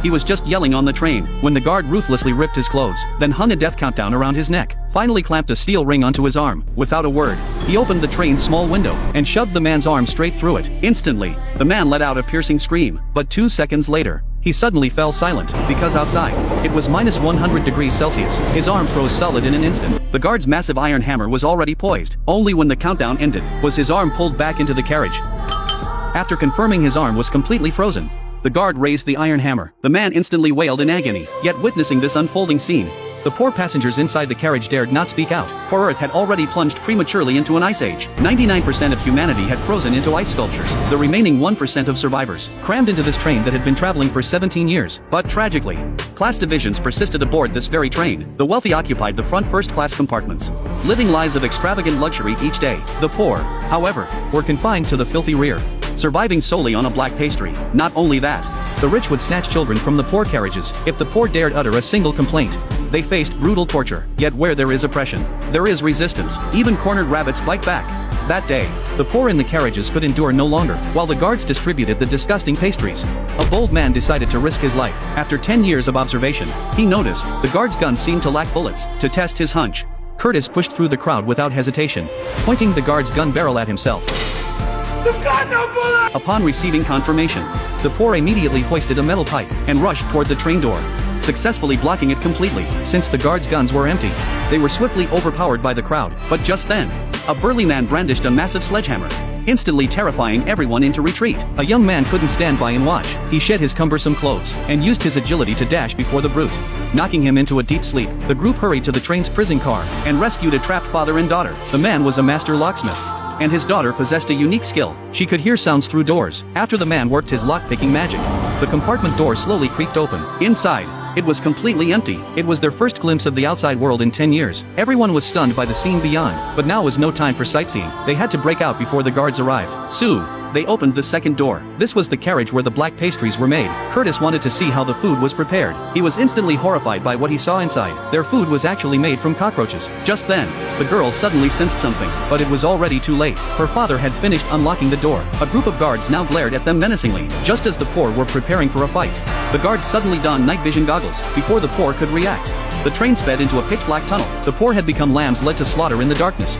he was just yelling on the train, when the guard ruthlessly ripped his clothes, then hung a death countdown around his neck, finally clamped a steel ring onto his arm. Without a word, he opened the train's small window, and shoved the man's arm straight through it. Instantly, the man let out a piercing scream, but 2 seconds later, he suddenly fell silent, because outside, it was minus 100 degrees Celsius. His arm froze solid in an instant. The guard's massive iron hammer was already poised. Only when the countdown ended, was his arm pulled back into the carriage. After confirming his arm was completely frozen, the guard raised the iron hammer. The man instantly wailed in agony, yet witnessing this unfolding scene, the poor passengers inside the carriage dared not speak out, for Earth had already plunged prematurely into an ice age. 99% of humanity had frozen into ice sculptures. The remaining 1% of survivors, crammed into this train that had been traveling for 17 years. But tragically, class divisions persisted aboard this very train. The wealthy occupied the front first-class compartments, living lives of extravagant luxury each day. The poor, however, were confined to the filthy rear, surviving solely on a black pastry. Not only that, the rich would snatch children from the poor carriages. If the poor dared utter a single complaint, they faced brutal torture. Yet where there is oppression, there is resistance. Even cornered rabbits bite back. That day, the poor in the carriages could endure no longer. While the guards distributed the disgusting pastries, a bold man decided to risk his life. After 10 years of observation, he noticed the guard's gun seemed to lack bullets. To test his hunch, Curtis pushed through the crowd without hesitation, pointing the guard's gun barrel at himself. You've got no bullet! Upon receiving confirmation, the poor immediately hoisted a metal pipe and rushed toward the train door, successfully blocking it completely. Since the guards' guns were empty, they were swiftly overpowered by the crowd. But just then, a burly man brandished a massive sledgehammer, instantly terrifying everyone into retreat. A young man couldn't stand by and watch. He shed his cumbersome clothes and used his agility to dash before the brute, knocking him into a deep sleep. The group hurried to the train's prison car and rescued a trapped father and daughter. The man was a master locksmith, and his daughter possessed a unique skill. She could hear sounds through doors. After the man worked his lock-picking magic, the compartment door slowly creaked open. Inside, it was completely empty. It was their first glimpse of the outside world in 10 years. Everyone was stunned by the scene beyond, but now was no time for sightseeing. They had to break out before the guards arrived. Soon, they opened the second door. This was the carriage where the black pastries were made. Curtis wanted to see how the food was prepared. He was instantly horrified by what he saw inside. Their food was actually made from cockroaches. Just then, the girl suddenly sensed something, but it was already too late. Her father had finished unlocking the door. A group of guards now glared at them menacingly, just as the poor were preparing for a fight. The guards suddenly donned night vision goggles, before the poor could react. The train sped into a pitch-black tunnel. The poor had become lambs led to slaughter in the darkness.